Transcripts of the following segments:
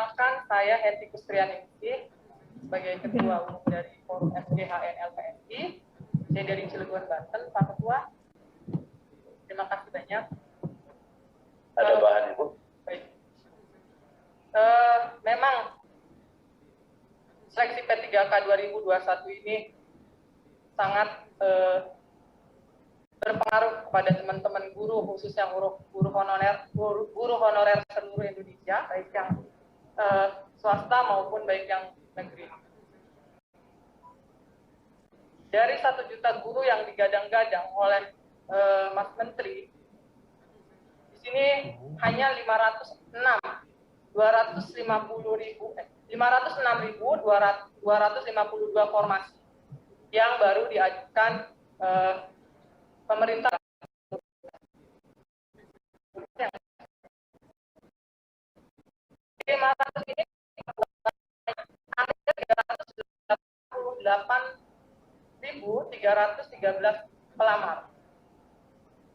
perkenalkan, saya Hetty Kustrianingsih sebagai Ketua Umum dari Forum FGHN LPSI. Saya dari Cilegon, Banten, Pak Ketua. Terima kasih banyak. Ada bahan, Ibu? Baik. Memang seleksi P3K 2021 ini sangat berpengaruh kepada teman-teman guru, khususnya guru honorer seluruh Indonesia, baik yang swasta maupun baik yang negeri. Dari 1 juta guru yang digadang-gadang oleh Mas Menteri, di sini hanya 506.252 formasi yang baru diajukan pemerintah. Ini 388.313 pelamar.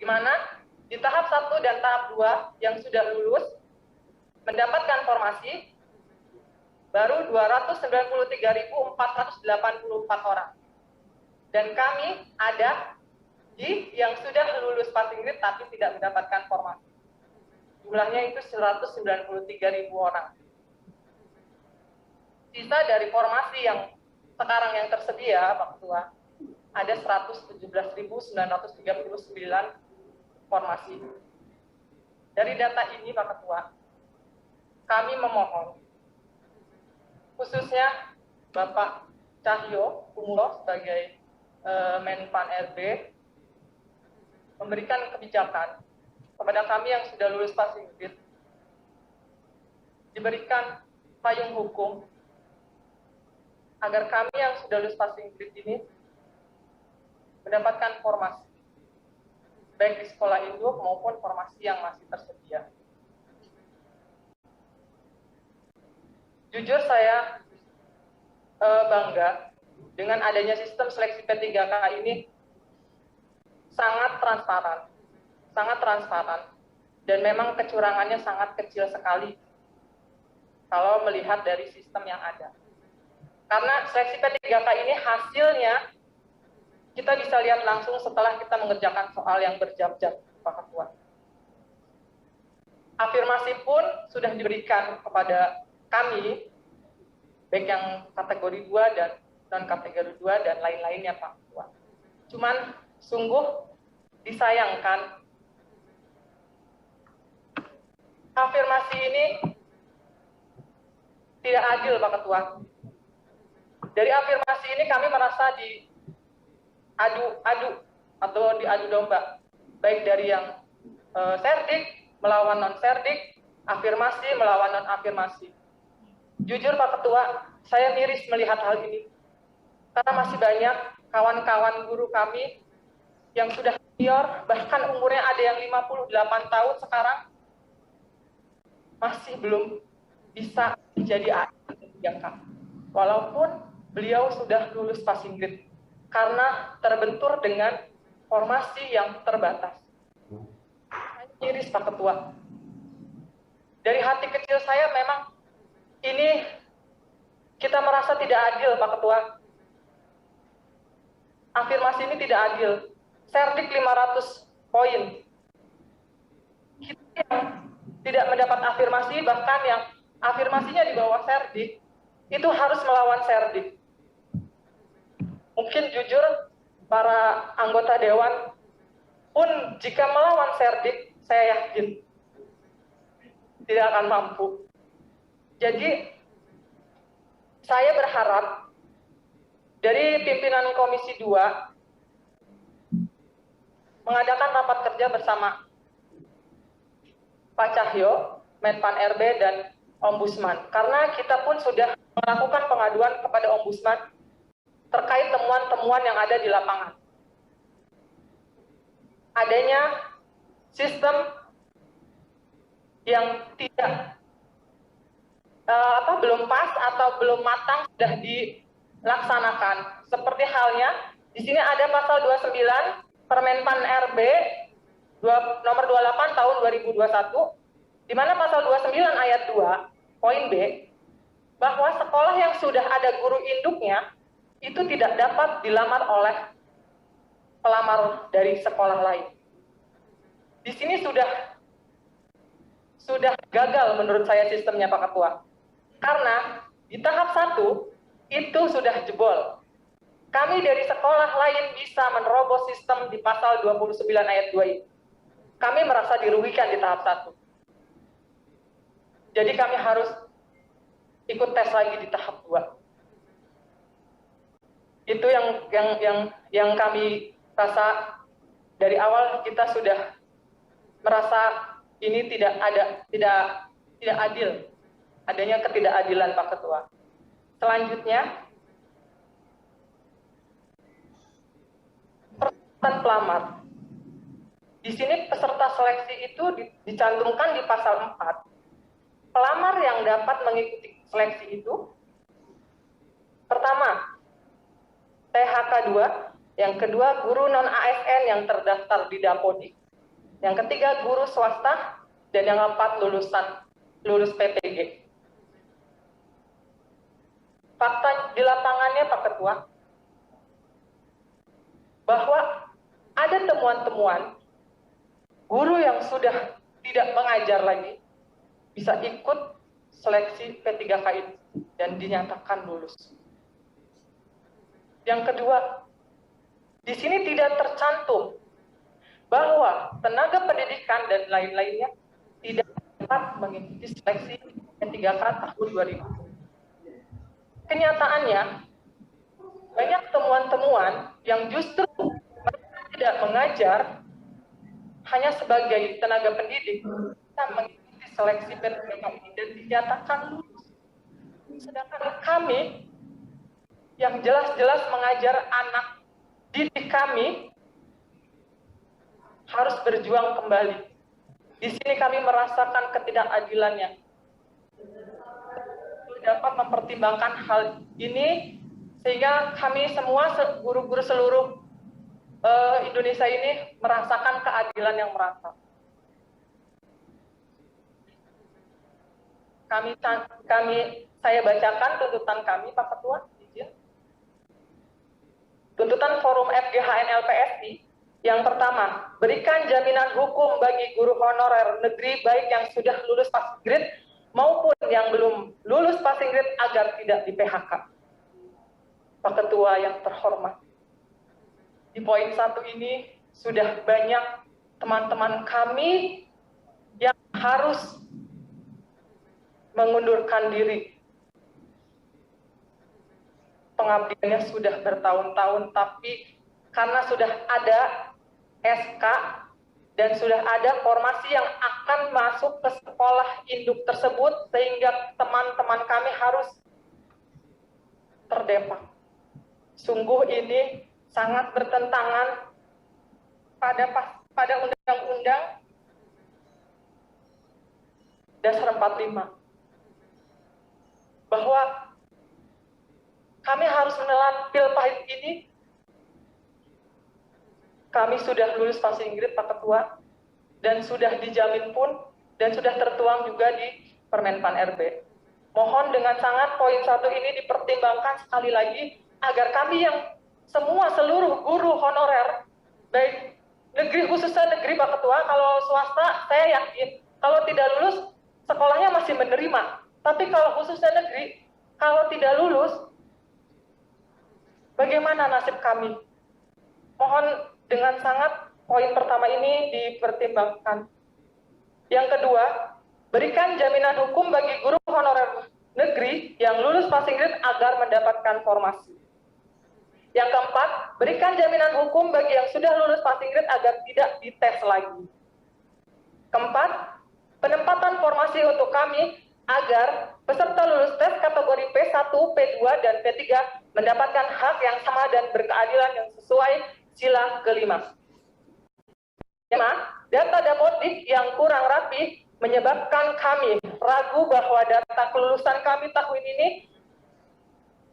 Gimana? Di tahap 1 dan tahap 2 yang sudah lulus mendapatkan formasi baru 293.484 orang. Dan kami ada yang sudah lulus passing grade tapi tidak mendapatkan formasi. Jumlahnya itu 193.000 orang. Sisa dari formasi yang sekarang yang tersedia, Pak Ketua, ada 117.939 formasi. Dari data ini, Pak Ketua, kami memohon, khususnya Bapak Cahyo Kumolo sebagai Menpan RB, memberikan kebijakan kepada kami yang sudah lulus passing grade, diberikan payung hukum agar kami yang sudah lulus passing grade ini mendapatkan formasi, baik di sekolah induk maupun formasi yang masih tersedia. Jujur saya bangga dengan adanya sistem seleksi P3K ini sangat transparan, dan memang kecurangannya sangat kecil sekali kalau melihat dari sistem yang ada. Karena seleksi P3K ini hasilnya kita bisa lihat langsung setelah kita mengerjakan soal yang berjam-jam, Pak Ketua. Afirmasi pun sudah diberikan kepada kami, baik yang kategori 2 dan non-kategori 2 dan lain-lainnya, Pak Ketua. Cuman sungguh disayangkan, afirmasi ini tidak adil, Pak Ketua. Dari afirmasi ini kami merasa diadu atau diadu domba, baik dari yang serdik melawan non-serdik, afirmasi melawan non-afirmasi. Jujur, Pak Ketua, saya miris melihat hal ini, karena masih banyak kawan-kawan guru kami yang sudah senior, bahkan umurnya ada yang 58 tahun sekarang, masih belum bisa menjadi ASN, walaupun beliau sudah lulus passing grade, karena terbentur dengan formasi yang terbatas. Miris, Pak Ketua. Dari hati kecil saya memang ini kita merasa tidak adil, Pak Ketua. Afirmasi ini tidak adil. Serdik 500 poin. Kita yang tidak mendapat afirmasi, bahkan yang afirmasinya di bawah serdik, itu harus melawan serdik. Mungkin jujur, para anggota dewan pun jika melawan serdik, saya yakin tidak akan mampu. Jadi, saya berharap dari pimpinan Komisi 2 mengadakan rapat kerja bersama Pak Cahyo, Menpan RB, dan Ombudsman. Karena kita pun sudah melakukan pengaduan kepada Ombudsman terkait temuan-temuan yang ada di lapangan. Adanya sistem yang tidak belum pas atau belum matang sudah dilaksanakan. Seperti halnya di sini ada pasal 29 Permenpan RB nomor 28 tahun 2021, di mana pasal 29 ayat 2 poin B, bahwa sekolah yang sudah ada guru induknya itu tidak dapat dilamar oleh pelamar dari sekolah lain. Di sini sudah gagal menurut saya sistemnya Pak Ketua. Karena di tahap 1 itu sudah jebol. Kami dari sekolah lain bisa menerobos sistem di pasal 29 ayat 2 ini. Kami merasa dirugikan di tahap 1. Jadi kami harus ikut tes lagi di tahap 2. Itu yang kami rasa dari awal kita sudah merasa ini tidak adil, adanya ketidakadilan Pak Ketua. Selanjutnya, persyaratan pelamar. Di sini peserta seleksi itu dicantumkan di pasal 4. Pelamar yang dapat mengikuti seleksi itu, pertama, THK 2, yang kedua guru non-ASN yang terdaftar di Dapodik, yang ketiga guru swasta, dan yang keempat lulus PPG. Fakta di lapangannya Pak Ketua, bahwa ada temuan-temuan guru yang sudah tidak mengajar lagi bisa ikut seleksi P3K ini dan dinyatakan lulus. Yang kedua, di sini tidak tercantum bahwa tenaga pendidikan dan lain-lainnya tidak dapat mengikuti seleksi P3K tahun 2000. Kenyataannya, banyak temuan-temuan yang justru mereka tidak mengajar hanya sebagai tenaga pendidik, kita mengikuti seleksi P3K ini dan dinyatakan lulus. Sedangkan kami yang jelas-jelas mengajar anak didik kami harus berjuang kembali. Di sini kami merasakan ketidakadilannya. Dapat mempertimbangkan hal ini sehingga kami semua guru-guru seluruh Indonesia ini merasakan keadilan yang merata. Saya bacakan tuntutan kami, Pak Ketua. Izin. Tuntutan Forum FGHN LPSI yang pertama, berikan jaminan hukum bagi guru honorer negeri baik yang sudah lulus passing grade maupun yang belum lulus passing grade agar tidak di-PHK. Pak Ketua yang terhormat, di poin 1 ini sudah banyak teman-teman kami yang harus mengundurkan diri. Pengabdiannya sudah bertahun-tahun, tapi karena sudah ada SK dan sudah ada formasi yang akan masuk ke sekolah induk tersebut, sehingga teman-teman kami harus terdampak. Sungguh ini sangat bertentangan pada Undang-Undang Dasar 45, bahwa kami harus menelan pil pahit ini. Kami sudah lulus passing grade Pak Ketua, dan sudah dijamin pun, dan sudah tertuang juga di Permenpan RB. Mohon dengan sangat poin 1 ini dipertimbangkan sekali lagi, agar kami yang semua seluruh guru honorer, baik negeri khususnya negeri Pak Ketua, kalau swasta saya yakin, kalau tidak lulus, sekolahnya masih menerima. Tapi kalau khususnya negeri, kalau tidak lulus, bagaimana nasib kami? Mohon dengan sangat poin pertama ini dipertimbangkan. Yang kedua, berikan jaminan hukum bagi guru honorer negeri yang lulus passing grade agar mendapatkan formasi. Yang keempat, berikan jaminan hukum bagi yang sudah lulus passing grade agar tidak dites lagi. Keempat, penempatan formasi untuk kami agar peserta lulus tes kategori P1, P2, dan P3 mendapatkan hak yang sama dan berkeadilan yang sesuai sila kelima. Data Dapodik yang kurang rapi menyebabkan kami ragu bahwa data kelulusan kami tahun ini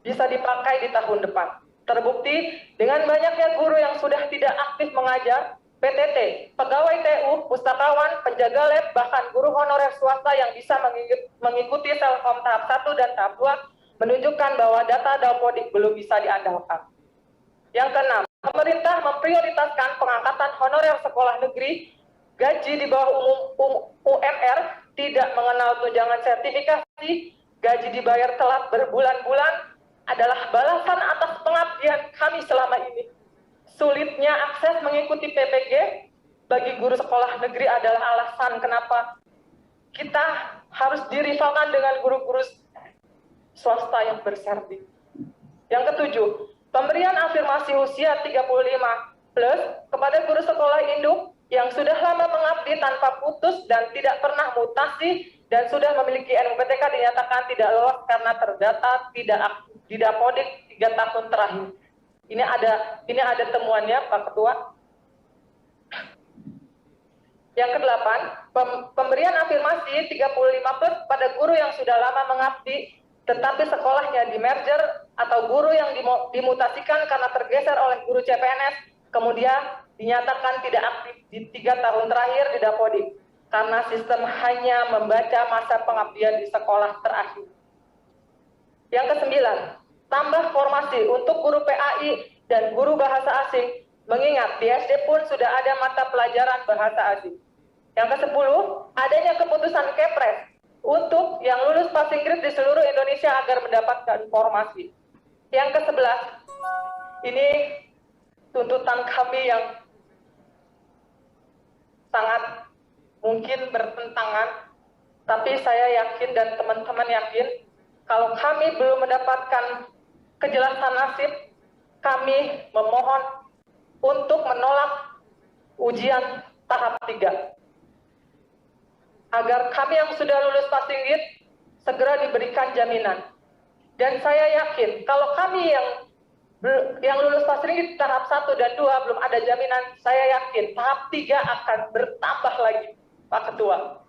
bisa dipakai di tahun depan. Terbukti dengan banyaknya guru yang sudah tidak aktif mengajar PTT, pegawai TU, pustakawan, penjaga lab, bahkan guru honorer swasta yang bisa mengikuti Selkom tahap 1 dan tahap 2 menunjukkan bahwa data Dapodik belum bisa diandalkan. Yang keenam, pemerintah memprioritaskan pengangkatan honorer sekolah negeri, gaji di bawah UMR, tidak mengenal tunjangan sertifikasi, gaji dibayar telat berbulan-bulan, adalah balasan atas pengabdian kami selama ini. Sulitnya akses mengikuti PPG bagi guru sekolah negeri adalah alasan kenapa kita harus dirivalkan dengan guru-guru swasta yang bersertif. Yang ketujuh, pemberian afirmasi usia 35 plus kepada guru sekolah induk yang sudah lama mengabdi tanpa putus dan tidak pernah mutasi dan sudah memiliki NUPTK dinyatakan tidak lolos karena terdata tidak aktif di Dapodik 3 tahun terakhir. Ini ada temuannya, Pak Ketua. Yang kedelapan, pemberian afirmasi 35 plus pada guru yang sudah lama mengabdi tetapi sekolahnya di merger atau guru yang dimutasikan karena tergeser oleh guru CPNS kemudian dinyatakan tidak aktif di 3 tahun terakhir di Dapodik karena sistem hanya membaca masa pengabdian di sekolah terakhir. Yang kesembilan, tambah formasi untuk guru PAI dan guru bahasa asing, mengingat di SD pun sudah ada mata pelajaran bahasa asing. Yang kesepuluh, adanya keputusan Kepres untuk yang lulus passing grade di seluruh Indonesia agar mendapatkan formasi. Yang kesebelas, ini tuntutan kami yang sangat mungkin bertentangan, tapi saya yakin dan teman-teman yakin kalau kami belum mendapatkan kejelasan nasib, kami memohon untuk menolak ujian tahap 3. Agar kami yang sudah lulus passing grade segera diberikan jaminan. Dan saya yakin kalau kami yang lulus passing grade tahap 1 dan 2 belum ada jaminan, saya yakin tahap 3 akan bertambah lagi, Pak Ketua.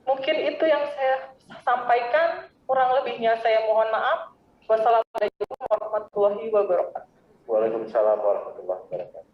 Mungkin itu yang saya sampaikan. Kurang lebihnya saya mohon maaf. Wassalamualaikum warahmatullahi wabarakatuh. Waalaikumsalam warahmatullahi wabarakatuh.